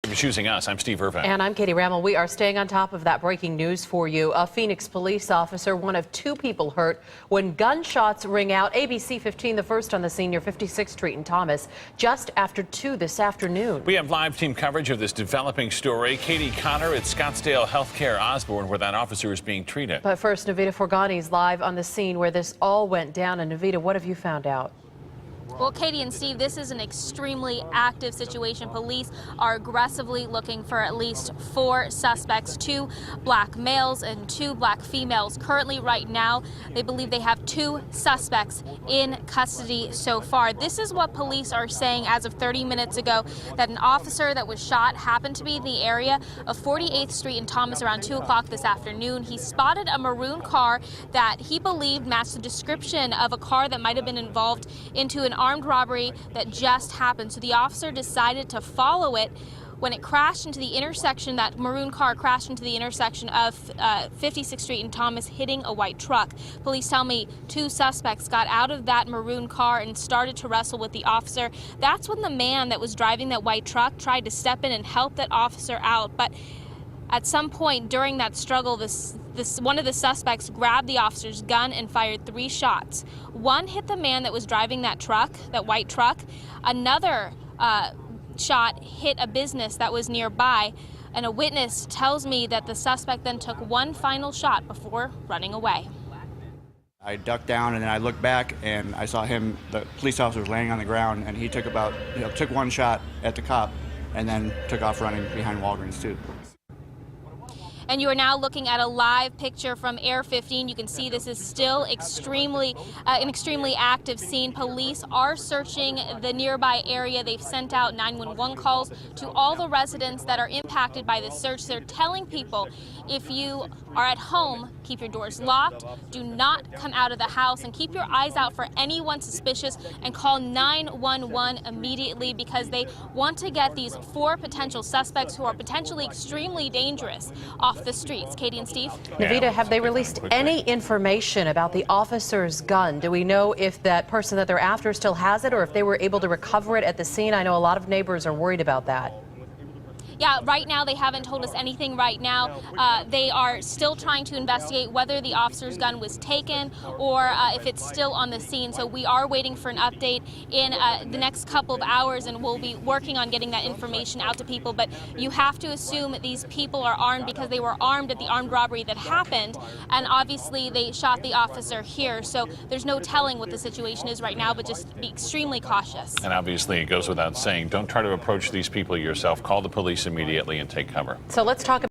for choosing us. I'm Steve Irvin. And I'm Katie Rammel. We are staying on top of that breaking news for you. A Phoenix police officer, one of two people hurt when gunshots ring out. ABC 15, the first on the scene near 56th Street in Thomas, just after 2 this afternoon. We have live team coverage of this developing story. Katie Connor at Scottsdale Healthcare Osborne, where that officer is being treated. But first, Navita Forgani's live on the scene where this all went down. And Navita, what have you found out? Well, Katie and Steve, this is an extremely active situation. Police are aggressively looking for at least 4 suspects, 2 black males and 2 black females. Currently, right now, they believe they have 2 suspects in custody so far. This is what police are saying as of 30 minutes ago, that an officer that was shot happened to be in the area of 48th Street in Thomas around 2 o'clock this afternoon. He spotted a maroon car that he believed matched the description of a car that might have been involved into an armed robbery that just happened. So the officer decided to follow it. When it crashed into the intersection, that maroon car crashed into the intersection of 56th Street in Thomas, hitting a white truck. Police tell me 2 suspects got out of that maroon car and started to wrestle with the officer. That's when the man that was driving that white truck tried to step in and help that officer out. But at some point during that struggle, one of the suspects grabbed the officer's gun and fired 3 shots. One hit the man that was driving that truck, that white truck. Another shot hit a business that was nearby. And a witness tells me that the suspect then took one final shot before running away. I ducked down and then I looked back and I saw him, the police officer was laying on the ground, and he took took one shot at the cop and then took off running behind Walgreens too. And you are now looking at a live picture from Air 15. You can see this is still an extremely active scene. Police are searching the nearby area. They've sent out 911 calls to all the residents that are impacted by this search. They're telling people, if you are at home, keep your doors locked, do not come out of the house, and keep your eyes out for anyone suspicious, and call 911 immediately, because they want to get these 4 potential suspects who are potentially extremely dangerous off the streets. Katie and Steve? Navita, have they released any information about the officer's gun? Do we know if that person that they're after still has it, or if they were able to recover it at the scene? I know a lot of neighbors are worried about that. Yeah, right now they haven't told us anything right now. They are still trying to investigate whether the officer's gun was taken or if it's still on the scene. So we are waiting for an update in the next couple of hours, and we'll be working on getting that information out to people. But you have to assume that these people are armed, because they were armed at the armed robbery that happened. And obviously they shot the officer here. So there's no telling what the situation is right now, but just be extremely cautious. And obviously it goes without saying, don't try to approach these people yourself. Call the police immediately and take cover. So let's talk